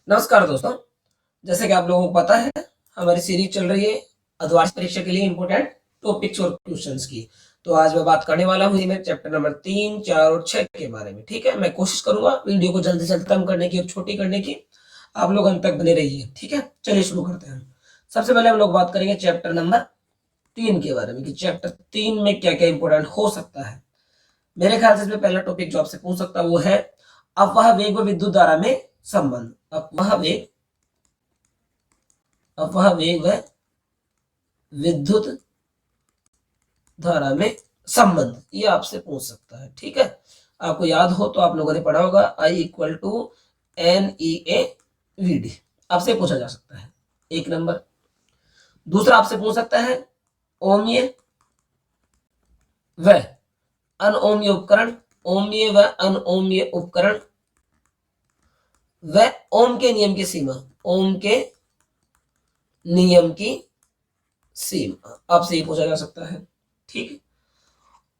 नमस्कार दोस्तों। जैसे कि आप लोगों को पता है, हमारी सीरीज चल रही है अर्धवार्षिक परीक्षा के लिए इंपॉर्टेंट टॉपिक्स और क्वेश्चंस की। तो आज मैं बात करने वाला हूँ मैं चैप्टर नंबर 3, 4 और 6 के बारे में। ठीक है, मैं कोशिश करूंगा वीडियो को जल्दी से खत्म करने की और छोटी करने की। आप लोग अंत तक बने रहिए। ठीक है, चलिए शुरू करते हैं। सबसे पहले हम लोग बात करेंगे चैप्टर नंबर 3 के बारे में कि चैप्टर 3 में क्या क्या इंपॉर्टेंट हो सकता है। मेरे ख्याल से इसमें पहला टॉपिक जो आपसे पूछ सकता है वो है अफवाह वेग व विद्युत धारा में संबंध। अफवाह वेग व विद्युत धारा में संबंध, ये आपसे पूछ सकता है। ठीक है, आपको याद हो तो आप लोगों ने पढ़ा होगा I = NEA/VD। आपसे पूछा जा सकता है, एक नंबर। दूसरा आपसे पूछ सकता है ओमीय व अनओमीय उपकरण। ओमीय व अनओमीय उपकरण व ओम के नियम की सीमा। ओम के नियम की सीमा आपसे ये पूछा जा सकता है। ठीक है,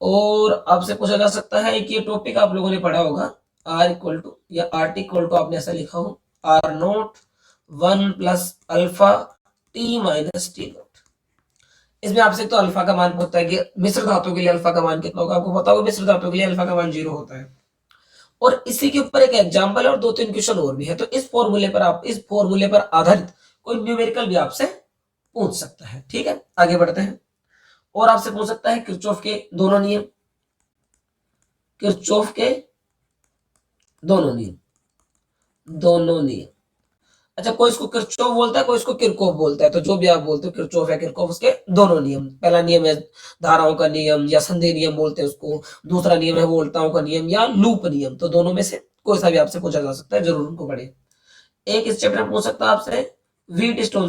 और आपसे पूछा जा सकता है कि ये टॉपिक आप लोगों ने पढ़ा होगा R= या RT= आपने ऐसा लिखा हो R0 1 + अल्फा T - T0। इसमें आपसे तो अल्फा का मान पूछता है कि मिश्र धातु के लिए अल्फा का मान कितना होगा। आपको पता होगा मिश्र धातु के लिए अल्फा का मान 0 होता है। और इसी के ऊपर एक एग्जाम्पल और 2-3 क्वेश्चन और भी है। तो इस फॉर्मूले पर आधारित कोई न्यूमेरिकल भी आपसे पूछ सकता है। ठीक है, आगे बढ़ते हैं। और आपसे पूछ सकता है किरचॉफ के दोनों नियम। किरचॉफ के दोनों नियम। अच्छा, कोई इसको किरचॉफ बोलता है, कोई इसको किरकोफ बोलता है। तो जो भी आप बोलते हो किरचॉफ या किरकोफ, उसके दोनों नियम। पहला नियम है धाराओं का नियम या संधि नियम बोलते हैं उसको। दूसरा नियम है वोल्टाओं का नियम या लूप नियम। तो दोनों में से कोई सा भी आपसे पूछा जा सकता है, जरूर उनको पढ़े। एक इस चैप्टर में पूछ सकता है आपसे व्हीटस्टोन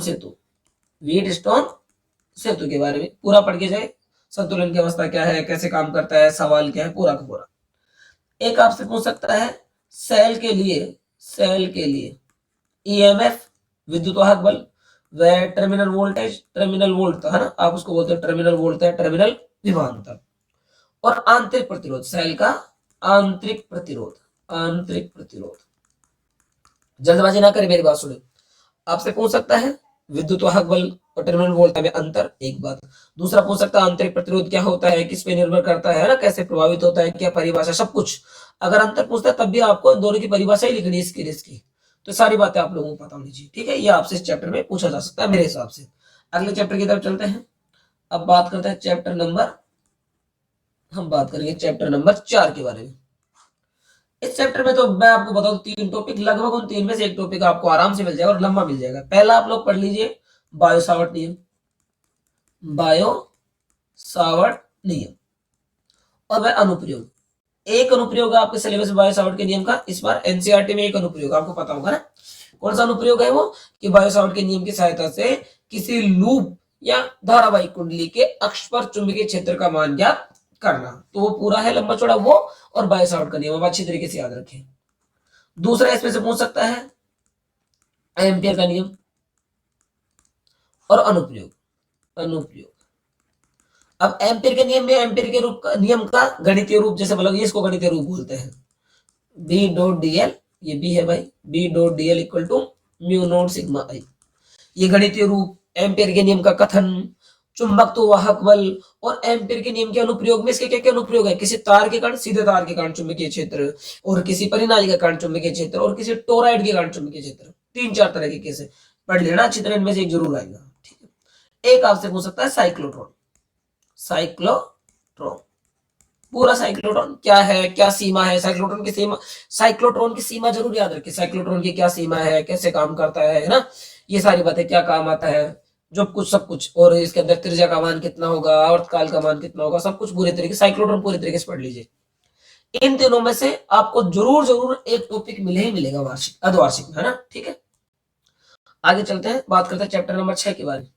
सेतु के बारे में पूरा पढ़ के जाए। संतुलन की अवस्था क्या है, कैसे काम करता है, सवाल क्या है, पूरा का पूरा। एक आपसे पूछ सकता है सेल के लिए ईएमएफ, विद्युत वाहक बल व टर्मिनल वोल्ट है ना, आप उसको बोलते हो टर्मिनल वोल्ट है, टर्मिनल विभवांतर। और आंतरिक प्रतिरोध, सेल का आंतरिक प्रतिरोध। जल्दबाजी ना करें, मेरी बात सुने। आपसे पूछ सकता है विद्युत वाहक बल और टर्मिनल वोल्ट में अंतर, एक बात। दूसरा पूछ सकता है आंतरिक प्रतिरोध क्या होता है, किस पे निर्भर करता है ना, कैसे प्रभावित होता है, क्या परिभाषा, सब कुछ। अगर अंतर पूछता है तब भी आपको दोनों की परिभाषा ही लिखनी है इसकी। तो सारी बातें आप लोगों को पता होनी चाहिए। ठीक है, ये आपसे इस चैप्टर में पूछा जा सकता है मेरे हिसाब से। अगले चैप्टर की तरफ चलते हैं। अब बात करते हैं हम बात करेंगे चैप्टर नंबर 4 के बारे में। इस चैप्टर में तो मैं आपको बताऊं 3 टॉपिक, लगभग उन 3 में से एक टॉपिक आपको आराम से मिल जाएगा और लंबा मिल जाएगा। पहला आप लोग पढ़ लीजिए बायो सावर्ट नियम और वह अनुप्रयोग। एक अनुप्रयोग है आपके सिलेबस बायो सावर्ट के नियम का इस बार एनसीईआरटी में। एक अनुप्रयोग आपको पता होगा ना, कौन सा अनुप्रयोग है वो, कि बायो सावर्ट के नियम की सहायता से किसी लूप या धारावाहिक कुंडली के अक्ष पर चुंबकीय क्षेत्र का मान ज्ञात करना। तो वो पूरा है लंबा चौड़ा वो, और बायो सावर्ट का नियम अब अच्छी तरीके से याद रखें। दूसरा इसमें से पूछ सकता है एम्पियर का नियम और अनुप्रयोग। अब एम्पियर के नियम में एम्पियर के नियम का गणितीय रूप, जैसे बोलोगे इसको गणितीय रूप बोलते हैं B.dl, ये B है भाई, B.dl = μ0σI। ये गणितीय रूप, एम्पियर के नियम का कथन, चुंबकत्व वाहक बल और एम्पियर के नियम के अनुप्रयोग में इसके क्या क्या अनुप्रयोग है। किसी तार के कारण, सीधे तार के कारण चुंबकीय क्षेत्र, और किसी परिनाली के कारण चुंबकीय क्षेत्र, और किसी टोरॉइड के कारण चुंबकीय क्षेत्र। 3-4 तरह के केस है, पढ़ लेना अच्छी तरह, इनमें से एक जरूर आएगा। ठीक है, एक आपसे पूछ सकता है साइक्लोट्रॉन। पूरा साइक्लोट्रॉन क्या है, क्या सीमा है, साइक्लोट्रॉन की सीमा जरूर याद रखिए। साइक्लोट्रॉन की क्या सीमा है, कैसे काम करता है ना, ये सारी बातें, क्या काम आता है, जो कुछ सब कुछ। और इसके अंदर त्रिज्या का मान कितना होगा, आवर्तकाल का मान कितना होगा, सब कुछ पूरे तरीके साइक्लोट्रॉन पूरे तरीके से पढ़ लीजिए। इन तीनों में से आपको जरूर एक टॉपिक मिलेगा अर्धवार्षिक में, है ना। ठीक है, आगे चलते हैं, बात करते हैं चैप्टर नंबर 6 के बारे में।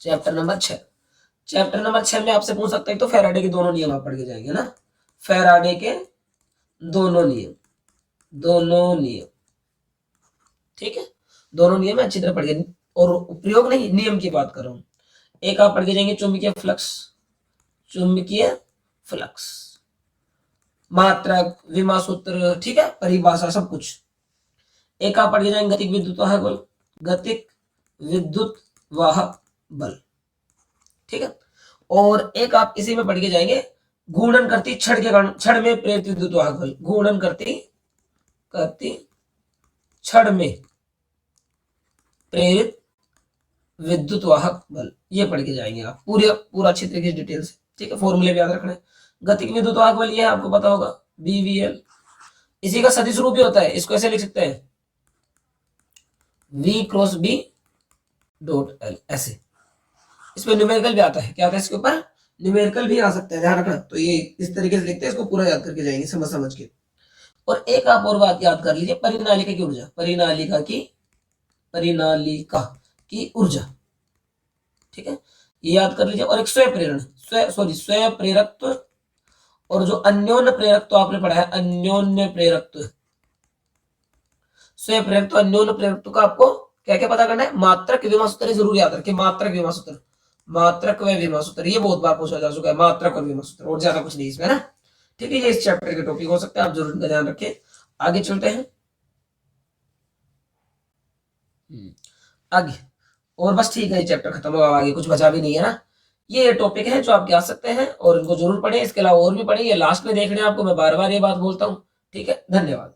चैप्टर नंबर 6 में आपसे पूछ सकते हैं तो फैराडे के दोनों नियम आप पढ़ के जाएंगे ना। फैराडे के दोनों नियम। ठीक है, दोनों नियम अच्छी तरह पढ़ के, और प्रयोग नहीं, नियम की बात कर रहा हूं। एक आप पढ़ के जाएंगे चुंबकीय फ्लक्स, मात्रक, विमा सूत्र, ठीक है, परिभाषा, सब कुछ। एक आप पढ़ के जाएंगे गतिक विद्युत वाहक बल, गतिक विद्युत वाहक बल, ठीक है। और एक आप इसी में पढ़ के जाएंगे घूर्णन करती छड़ के कारण, छड़ में प्रेरित विद्युत वाहक बल, घूर्णन करती छड़ में प्रेरित विद्युत वाहक बल, ये पढ़ के जाएंगे आप पूरा अच्छी तरीके से डिटेल से, ठीक है। फॉर्मूले भी याद रखना है। गतिक विद्युत वाहक बल ये आपको पता होगा BVL, इसी का सदिश रूप भी होता है, इसको ऐसे लिख सकते हैं V cross B dot L, ऐसे। इसमें न्यूमेरिकल भी आता है, क्या आता है इसके ऊपर, न्यूमेरिकल भी आ सकता है, ध्यान रखना। तो ये इस तरीके से लिखते हैं, इसको पूरा याद करके जाएंगे समझ के। और एक आप और बात याद कर लीजिए, परिनालिका की ऊर्जा, परिनालिका की ऊर्जा, ठीक है, ये याद कर लीजिए। और एक स्वयं प्रेरकत्व और जो अन्योन्य प्रेरकत्व आपने पढ़ा है, अन्योन्य प्रेरकत्व, स्वयं प्रेरकत्व अन्योन्य प्रेरकत्व का आपको क्या क्या पता करना है, मात्रक विमा सूत्र जरूर याद रखें, मात्रक विमा सूत्र, मात्रक व विमा सूत्र, ये बहुत बार पूछा जा चुका है, मात्रक और विमा सूत्र, और ज्यादा कुछ नहीं इसमें ना, ठीक है। ये इस चैप्टर के टॉपिक हो सकते हैं, आप जरूर इनका ध्यान रखें। आगे चलते हैं आगे, और बस ठीक है, ये चैप्टर खत्म हुआ, आगे कुछ बचा भी नहीं है ना। ये टॉपिक है जो आपके आ सकते हैं और इनको जरूर पढ़ें, इसके अलावा और भी पढ़ें, ये लास्ट में देखने आपको मैं बार बार ये बात बोलता हूँ, ठीक है। धन्यवाद।